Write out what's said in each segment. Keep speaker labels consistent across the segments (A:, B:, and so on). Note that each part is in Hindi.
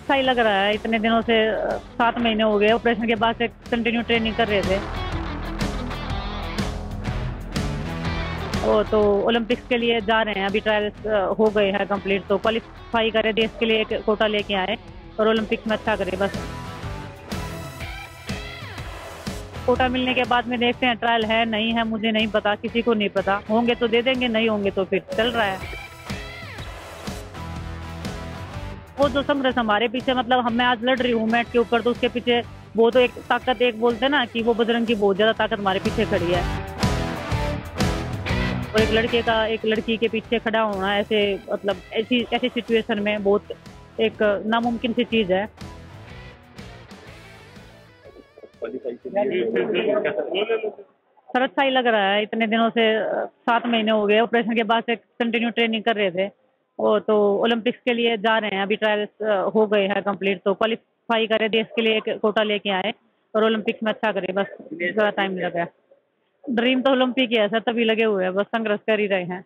A: अच्छा ही लग रहा है। इतने दिनों से 7 महीने हो गए ऑपरेशन के बाद से कंटिन्यू ट्रेनिंग कर रहे थे। वो तो ओलंपिक्स के लिए जा रहे हैं, अभी ट्रायल्स हो गए हैं कंप्लीट, तो क्वालिफाई करे, देश के लिए एक कोटा लेके आए और ओलंपिक्स में अच्छा करे बस। कोटा मिलने के बाद में देखते हैं ट्रायल है नहीं है, मुझे नहीं पता, किसी को नहीं पता। होंगे तो दे देंगे, नहीं होंगे तो फिर चल रहा है। वो जो संघर्ष हमारे पीछे, मतलब हम मैं आज लड़ रही हूँ मैट के ऊपर, तो उसके पीछे वो तो एक ताकत, एक बोलते हैं ना कि वो बजरंग की बहुत ज्यादा ताकत हमारे पीछे खड़ी है। और एक लड़की के पीछे खड़ा होना ऐसे, मतलब ऐसी ऐसी सिचुएशन में बहुत एक नामुमकिन सी चीज है। सर अच्छा ही लग रहा है। इतने दिनों से 7 महीने हो गए ऑपरेशन के बाद से कंटिन्यू ट्रेनिंग कर रहे थे। वो तो ओलंपिक्स के लिए जा रहे हैं, अभी ट्रायल्स हो गए हैं कंप्लीट, तो क्वालिफाई करे, देश के लिए एक कोटा लेके आए और ओलंपिक्स में अच्छा करे बस। ज़्यादा टाइम लगा है। ड्रीम तो ओलंपिक ही है सर, तभी लगे हुए हैं, बस संघर्ष कर ही रहे हैं।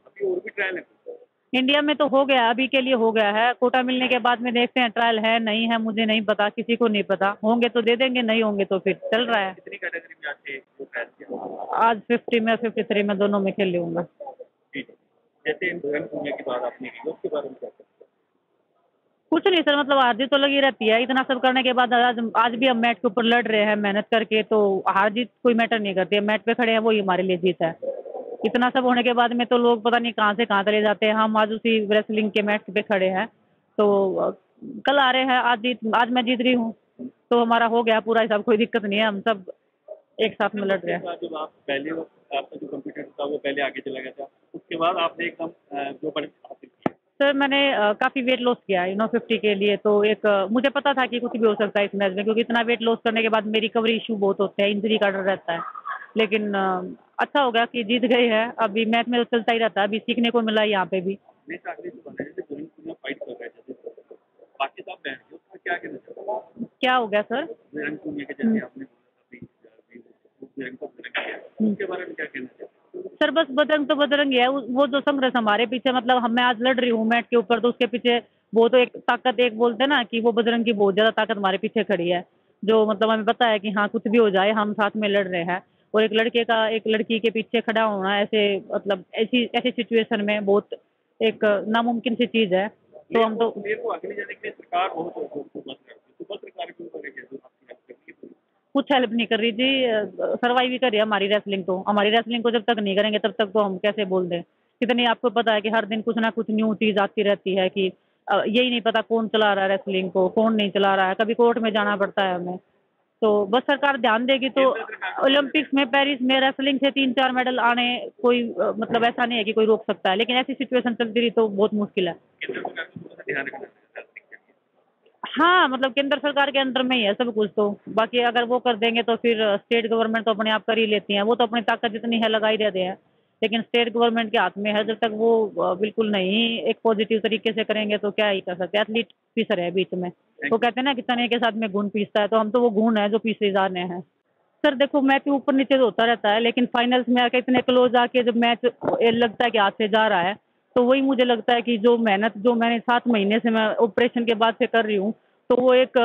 A: इंडिया में तो हो गया, अभी के लिए हो गया है। कोटा मिलने के बाद में देखते हैं ट्रायल है नहीं है, मुझे नहीं पता, किसी को नहीं पता। होंगे तो दे देंगे, नहीं होंगे तो फिर चल रहा है।
B: कितनी कैटेगरी में आपने वो ट्रायल किया?
A: आज 50 में 53 में दोनों में खेल लूंगा।
B: जी। जैसे इन रन होने की बात आपने की, उसके बारे में क्या कहते हैं?
A: कुछ नहीं सर, मतलब हार जीत तो लगी रहती है। इतना सब करने के बाद आज भी हम मैट के ऊपर लड़ रहे हैं मेहनत करके, तो हार जीत कोई मैटर नहीं करती है। मैट पे खड़े हैं, वही हमारे लिए जीत है। इतना सब होने के बाद में तो लोग पता नहीं कहाँ से कहाँ चले जाते हैं। हम आज उसी रेसलिंग के मैट पे खड़े हैं, तो कल आ रहे हैं, आज मैं जीत रही हूँ, तो हमारा हो गया पूरा हिसाब, कोई दिक्कत नहीं है। हम सब एक साथ में लड़ रहे हैं।
B: जब आप पहले आपका जो कंप्यूटर था वो पहले आगे चला गया था, उसके बाद आपने एकदम जो बड़े हासिल किया।
A: सर मैंने काफ़ी वेट लॉस किया है 50 के लिए, तो एक मुझे पता था कि कुछ भी हो सकता है इस मैच में, क्योंकि इतना वेट लॉस करने के बाद मेरी रिकवरी इशू बहुत होते हैं, इंजरी का डर रहता है। लेकिन अच्छा हो गया कि जीत गए हैं। अभी मैच में तो चलता ही रहता है, अभी सीखने को मिला है यहाँ पे भी।
B: मैच आखिरी से बना जैसे दुनिया फाइट कर रहे थे, बाकी सब बैठ गए, उसका क्या कहना चाहते हैं?
A: क्या हो गया सर?
B: विराट कोहली के जैसे आपने बोला था विराट को किया, उसके बारे में क्या कहना चाहते हैं?
A: सर बस बजरंग तो बजरंग ही है। वो जो संघर्ष हमारे पीछे, मतलब हम मैं आज लड़ रही हूँ मैट के ऊपर, तो उसके पीछे वो तो एक ताकत, एक बोलते हैं ना कि वो बजरंग की बहुत ज्यादा ताकत हमारे पीछे खड़ी है, जो मतलब हमें पता है कि हाँ कुछ भी हो जाए हम साथ में लड़ रहे हैं। और एक लड़की के पीछे खड़ा होना ऐसे, मतलब ऐसी ऐसी सिचुएशन में बहुत एक नामुमकिन सी चीज है। तो हम तो
B: मेरे को आगे ले जाने के लिए सरकार बहुत मदद करती है, तो सरकार के ऊपर है जो आपकी हेल्प करती है।
A: कुछ हेल्प नहीं कर रही जी। सर्वाइव ही कर रही है हमारी रेसलिंग, तो हमारी रेसलिंग को जब तक नहीं करेंगे तब तक तो हम कैसे बोल दें। कितनी आपको पता है कि हर दिन कुछ ना कुछ न्यू चीज आती रहती है कि यही नहीं पता कौन चला रहा है रेसलिंग को, कौन नहीं चला रहा है। कभी कोर्ट में जाना पड़ता है हमें। तो बस सरकार ध्यान देगी तो ओलंपिक्स में, पेरिस में रेसलिंग से 3-4 मेडल आने, कोई मतलब ऐसा नहीं है कि कोई रोक सकता है, लेकिन ऐसी सिचुएशन चलती रही तो बहुत मुश्किल है।
B: केंद्र सरकार को थोड़ा सा ध्यान रखना चाहिए।
A: हाँ मतलब केंद्र सरकार के अंडर में ही है सब कुछ, तो बाकी अगर वो कर देंगे तो फिर स्टेट गवर्नमेंट तो अपने आप कर ही लेती हैं। वो तो अपनी ताकत जितनी है लगा ही रहते हैं, लेकिन स्टेट गवर्नमेंट के हाथ में है। जब तक वो बिल्कुल नहीं एक पॉजिटिव तरीके से करेंगे तो क्या ही कर सकते हैं। एथलीट पीस रहे हैं बीच में, तो कहते हैं ना कि चने के साथ में घुन पीसता है, तो हम तो वो घुन है जो पीसे जा रहे हैं। सर देखो मैच ऊपर नीचे तो होता रहता है, लेकिन फाइनल्स में आके इतने क्लोज आके जब मैच लगता है कि हाथ से जा रहा है, तो वही मुझे लगता है कि जो मेहनत जो मैंने 7 महीने से मैं ऑपरेशन के बाद से कर रही हूँ, तो वो एक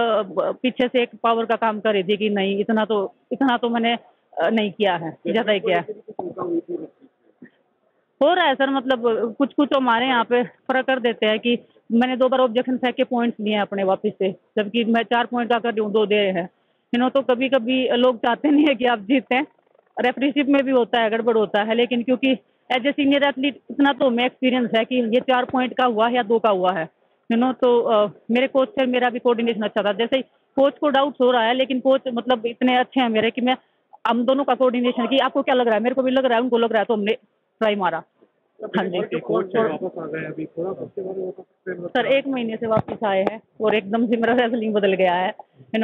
A: पीछे से एक पावर का काम कर रही थी कि नहीं इतना तो मैंने नहीं किया है, ज़्यादा ही किया है। हो रहा है सर, मतलब कुछ कुछ हमारे यहाँ पे फर्क कर देते हैं कि मैंने 2 बार ऑब्जेक्शन फेंक के पॉइंट्स लिए हैं अपने वापस से, जबकि मैं 4 पॉइंट का कर रही हूँ, 2 दे रहे हैं। तो कभी कभी लोग चाहते नहीं है कि आप जीतें। रेफरीशिप में भी होता है, गड़बड़ होता है, लेकिन क्योंकि एज ए सीनियर एथलीट इतना तो हमें एक्सपीरियंस है कि ये 4 पॉइंट का हुआ है या 2 का हुआ है। तो मेरे कोच से मेरा भी कोऑर्डिनेशन अच्छा था। जैसे कोच को डाउट्स हो रहा है, लेकिन कोच मतलब इतने अच्छे हैं मेरे कि मैं हम दोनों का कोऑर्डिनेशन कि आपको क्या लग रहा है, मेरे को भी लग रहा है, उनको लग रहा है, तो हमने ट्राई मारा। हाँ जी।
B: वापस आ गए अभी थोड़ा उसके बारे में बता सकते हैं?
A: सर 1 महीने से वापस आए हैं और एकदम से मेरा रेसलिंग बदल गया है।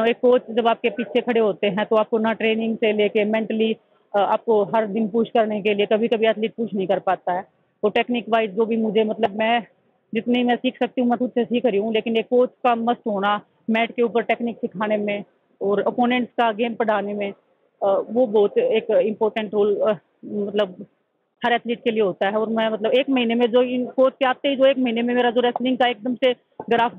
A: एक कोच जब आपके पीछे खड़े होते हैं तो आपको ना ट्रेनिंग से लेके मेंटली आपको हर दिन पुश करने के लिए, कभी कभी एथलीट पुश नहीं कर पाता है। तो टेक्निक वाइज जो भी मुझे, मतलब मैं जितनी मैं सीख सकती हूँ मैं खुद से सीख रही हूँ, लेकिन एक कोच का मस्ट होना मैट के ऊपर टेक्निक सिखाने में और ओपोनेंट्स का गेम पढ़ाने में, वो बहुत एक इम्पोर्टेंट रोल मतलब हर एथलीट के लिए होता है। और मैं मतलब 1 महीने में जो इन कोच के आते ही जो 1 महीने में मेरा जो रेसलिंग का एकदम से ग्राफ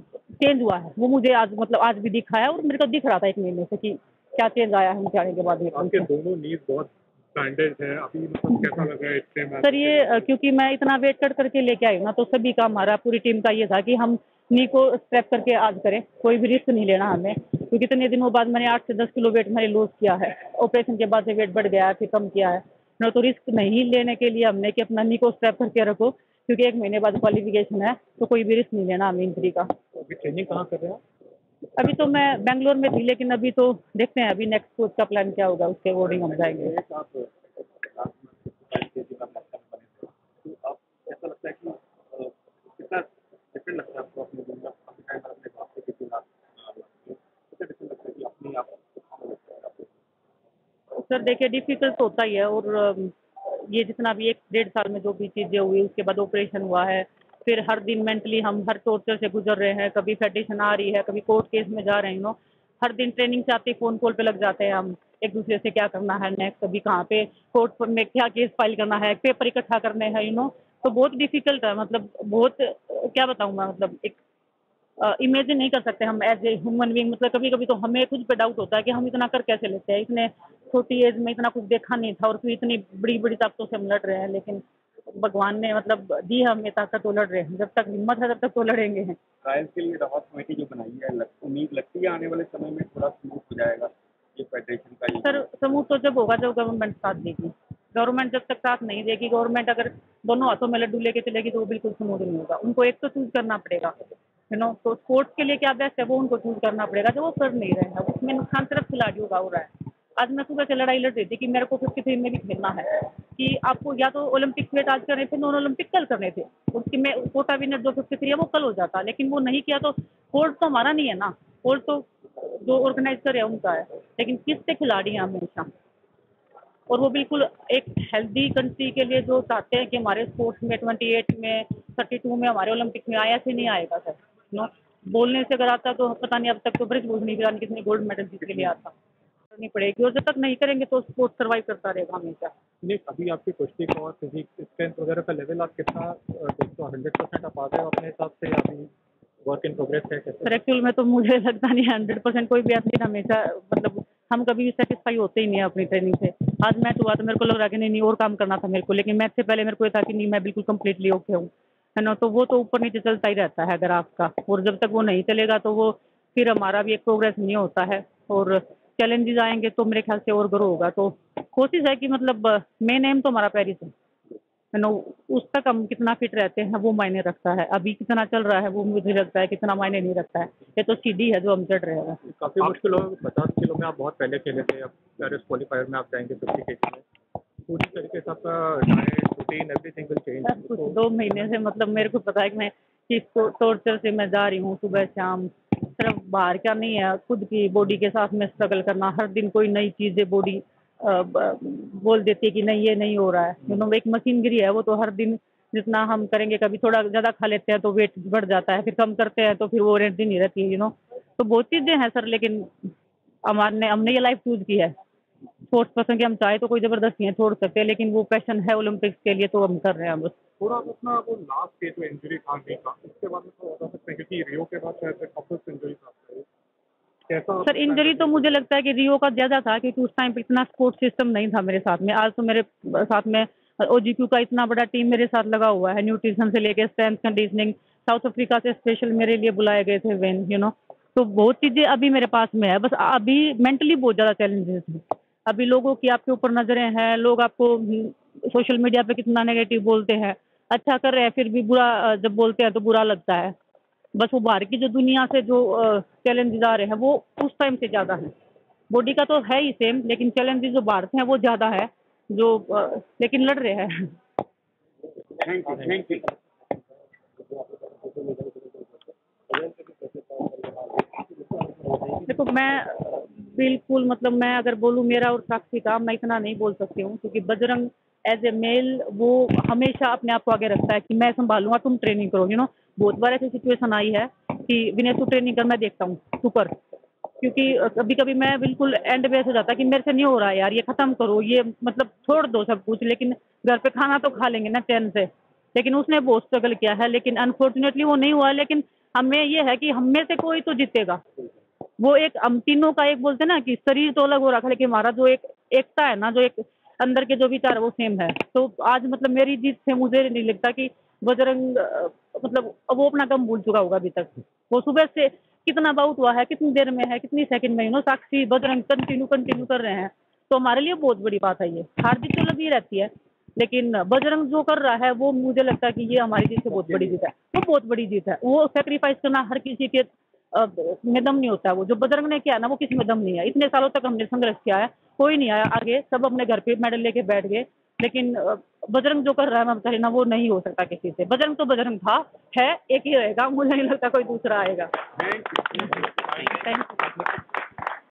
A: चेंज हुआ है वो मुझे आज मतलब आज भी दिखा है, और मेरे को दिख रहा था 1 महीने से कि क्या चेंज आया है उनके आने के बाद में।
C: आपके दोनों नीज बहुत बैंडेज है अभी, मतलब कैसा लग रहा है इतने मैच?
A: सर ये क्योंकि मैं इतना वेट कर करके लेके आई हूँ ना, तो सभी का हमारा पूरी टीम का ये था कि हम नी को स्ट्रेप करके आज करें, कोई भी रिस्क नहीं लेना हमें, क्योंकि इतने दिनों बाद मैंने 8 से 10 किलो वेट मैंने लूज किया है। ऑपरेशन के बाद से वेट बढ़ गया है, फिर कम किया है ना, तो रिस्क नहीं लेने के लिए हमने कि अपना नी को स्ट्रेप करके रखो, क्योंकि 1 महीने बाद क्वालिफिकेशन है, तो कोई भी रिस्क नहीं लेना हमें इंजरी का।
C: अभी ट्रेनिंग कहाँ कर रहे हैं?
A: अभी तो मैं बेंगलोर में थी, लेकिन अभी तो देखते हैं अभी नेक्स्ट कोच का प्लान क्या होगा, उसके अकॉर्डिंग हम जाएंगे।
B: तो आप ऐसा लगता है कि कितना डिफरेंट लगता है आपको अपने दिन में अपने टाइम पर अपने बाप से कितनी बात कितना डिफरेंट लगता है कि अपनी आप लगता है आपको?
A: सर देखिए डिफिकल्ट तो होता ही है, और ये जितना भी 1 डेढ़ साल में जो भी चीज़ें हुई, उसके बाद ऑपरेशन हुआ है, फिर हर दिन मेंटली हम हर टॉर्चर से गुजर रहे हैं, कभी फेडिशन आ रही है, कभी कोर्ट केस में जा रहे हैं, हर दिन ट्रेनिंग से आते ही फ़ोन कॉल पे लग जाते हैं हम एक दूसरे से, क्या करना है नेक्स्ट, कभी कहाँ पे कोर्ट में क्या केस फाइल करना है, पेपर इकट्ठा करने हैं, तो बहुत डिफिकल्ट है, मतलब बहुत क्या बताऊँ मैं, मतलब एक इमेजिन नहीं कर सकते हम एज ए ह्यूमन बीइंग, मतलब कभी कभी तो हमें खुद पे डाउट होता है कि हम इतना कर कैसे लेते हैं, इतने छोटी एज में इतना कुछ देखा नहीं था, और फिर इतनी बड़ी बड़ी ताकतों से हम लड़ रहे हैं, लेकिन भगवान ने मतलब दी है हमें ताकत, तो लड़ रहे हैं, जब तक हिम्मत है तब तक तो लड़ेंगे हैं।
B: ट्रायल्स के लिए दवा कमेटी जो बनाई है उम्मीद लगती है आने वाले समय में थोड़ा स्मूथ हो जाएगा ये फेडरेशन का?
A: सर समूह तो जब होगा जब गवर्नमेंट साथ देगी, गवर्नमेंट जब तक साथ नहीं देगी, गवर्नमेंट अगर दोनों हाथों में लड्डू लेके चलेगी तो वो बिल्कुल स्मूथ नहीं होगा, उनको एक तो चूज करना पड़ेगा, तो स्पोर्ट्स के लिए क्या बेस्ट है वो उनको चूज करना पड़ेगा, जो वो कर नहीं रहे हैं, उसमें नुकसान सिर्फ खिलाड़ियों का हो रहा है। आज मैं सुबह से लड़ाई लड़ रही थी कि मेरे को 53 में भी खेलना है, कि आपको या तो ओलंपिक वेट आज करने थे, नॉन ओलंपिक कल करने थे, उसकी में कोटा विनर जो 53 है वो कल हो जाता, लेकिन वो नहीं किया, तो फॉल्ट तो हमारा नहीं है ना, फॉल्ट तो जो ऑर्गेनाइजर है उनका है, लेकिन किससे खिलाड़ी हैं हमेशा, और वो बिल्कुल एक हेल्दी कंट्री के लिए जो चाहते हैं कि हमारे स्पोर्ट्स में 28 में 32 में हमारे ओलंपिक में आया से नहीं आएगा सर, बोलने से अगर आता तो पता नहीं, अब तक तो ब्रिजभूषण ईरानी कितने गोल्ड मेडल जीत के लिए आता, करनी पड़ेगी, और जब तक नहीं करेंगे तो स्पोर्ट सर्वाइव करता रहेगा हमेशा।
C: नहीं, अभी आपकी कुश्ती का और फिजिक स्ट्रेंथ वगैरह का लेवल आप कितना देखते हो? 100% आप आ गए हो अपने हिसाब से, या अभी वर्क इन प्रोग्रेस है कैसे?
A: सर एक्चुअल में तो मुझे लगता नहीं 100% कोई भी एथलीट हमेशा, मतलब हम कभी भी सेटिस्फाई होते ही नहीं है अपनी ट्रेनिंग से। आज मैच हुआ तो मेरे को लग रहा है कि नहीं और काम करना था मेरे को, लेकिन मैच से पहले मेरे को ये था कि नहीं मैं बिल्कुल कम्प्लीटली ओके हूँ, है ना, तो वो तो ऊपर नीचे चलता ही रहता है ग्राफ का, और जब तक वो नहीं चलेगा तो वो फिर हमारा भी एक प्रोग्रेस नहीं होता है, और चैलेंजेस आएंगे तो मेरे ख्याल से और ग्रो होगा, तो कोशिश है कि मतलब मेन एम तो हमारा पेरिस है ना, उस तक हम कितना फिट रहते हैं वो मायने रखता है, अभी कितना चल रहा है वो मुझे लगता है कितना मायने नहीं रखता है, ये तो सीढ़ी है जो हम चढ़ रहे हैं।
C: काफ़ी मुश्किल होगा, 50 किलो में आप बहुत पहले खेले थे, अब पेरिस क्वालिफायर में आप जाएंगे 50 केजी में, पूरी तरीके से आपका diet routine everything will change.
A: कुछ 2 महीने से मतलब मेरे को पता है कि मैं किस टॉर्चर से मैं जा रही हूँ, सुबह शाम, सिर्फ बाहर का नहीं है, खुद की बॉडी के साथ में स्ट्रगल करना, हर दिन कोई नई चीज़ें बॉडी बोल देती है कि नहीं ये नहीं हो रहा है, एक मशीनरी है वो, तो हर दिन जितना हम करेंगे, कभी थोड़ा ज़्यादा खा लेते हैं तो वेट बढ़ जाता है, फिर कम करते हैं तो फिर वो एनर्जी नहीं रहती है, तो बहुत चीज़ें हैं सर, लेकिन हमने ये लाइफ चूज की है, स्पोर्ट्स पसंद की, हम चाहे तो कोई ज़बरदस्ती है छोड़ सकते हैं, लेकिन वो पैशन है ओलंपिक्स के लिए तो हम कर रहे हैं बस।
C: थोड़ा अपना वो लास्ट स्टेज में इंजरी था नहीं का, उसके बाद में तो बता सकते हैं क्योंकि रियो के बाद शायद वापस इंजरी था, कैसा?
A: सर इंजरी तो मुझे लगता है कि रियो का ज़्यादा था, क्योंकि उस टाइम पे इतना सपोर्ट सिस्टम नहीं था मेरे साथ में, आज तो मेरे साथ में ओजीक्यू का इतना बड़ा टीम मेरे साथ लगा हुआ है, न्यूट्रिशन से लेके स्ट्रेंथ कंडीशनिंग, साउथ अफ्रीका से स्पेशल मेरे लिए बुलाए गए थे वेन, तो बहुत चीज़ें अभी मेरे पास में है, बस अभी मेंटली बहुत ज़्यादा चैलेंजेस हैं, अभी लोगों की आपके ऊपर नज़रें हैं, लोग आपको सोशल मीडिया पे कितना नेगेटिव बोलते हैं, अच्छा कर रहे हैं फिर भी बुरा जब बोलते हैं तो बुरा लगता है, बस वो बाहर की जो दुनिया से जो चैलेंजेस आ रहे हैं वो उस टाइम से ज़्यादा है, बॉडी का तो है ही सेम, लेकिन चैलेंजेस जो बाहर से हैं वो ज़्यादा है, जो लेकिन लड़ रहे हैं।
B: Thank you.
A: देखो मैं बिल्कुल मतलब मैं अगर बोलूँ मेरा और साक्षी का, मैं इतना नहीं बोल सकती हूँ, क्योंकि बजरंग एज ए मेल वो हमेशा अपने आप को आगे रखता है कि मैं संभालूंगा, तुम ट्रेनिंग करो, बहुत बार ऐसी सिचुएशन आई है कि विनय तू ट्रेनिंग कर, मैं देखता हूँ तू कर, क्योंकि कभी कभी मैं बिल्कुल एंड बेस हो जाता है कि मेरे से नहीं हो रहा है यार, ये खत्म करो, ये मतलब छोड़ दो सब कुछ, लेकिन घर पे खाना तो खा लेंगे ना चैन से, लेकिन उसने बहुत स्ट्रगल किया है, लेकिन अनफॉर्चुनेटली वो नहीं हुआ, लेकिन हमें ये है कि हम में से कोई तो जीतेगा। वो एक हम तीनों का एक बोलते हैं ना कि शरीर तो अलग हो रखा है, लेकिन हमारा जो एक एकता है ना, जो एक अंदर के जो विचार है वो सेम है। तो आज मतलब मेरी जीत से मुझे नहीं लगता कि बजरंग मतलब वो अपना कम भूल चुका होगा अभी तक। वो सुबह से कितना बाउट हुआ है, कितनी देर में है, कितनी सेकंड में, साक्षी बजरंग कंटिन्यू कंटिन्यू कर रहे हैं। तो हमारे लिए बहुत बड़ी बात है। ये हार जीत तो लगी रहती है, लेकिन बजरंग जो कर रहा है वो मुझे लगता है कि ये हमारी जीत से बहुत बड़ी जीत है। वो बहुत बड़ी जीत है। वो सेक्रीफाइस करना हर किसी के में दम नहीं होता है। वो जो बजरंग ने किया ना, वो किसी में दम नहीं है। इतने सालों तक हमने संघर्ष किया है, कोई नहीं आया आगे, सब अपने घर पे मेडल लेके बैठ गए। लेकिन बजरंग जो कर रहा है, मैं बता रही ना, वो नहीं हो सकता किसी से। बजरंग तो बजरंग था, है, एक ही रहेगा। मुझे नहीं लगता कोई दूसरा आएगा।
B: Thank you.
A: Thank you.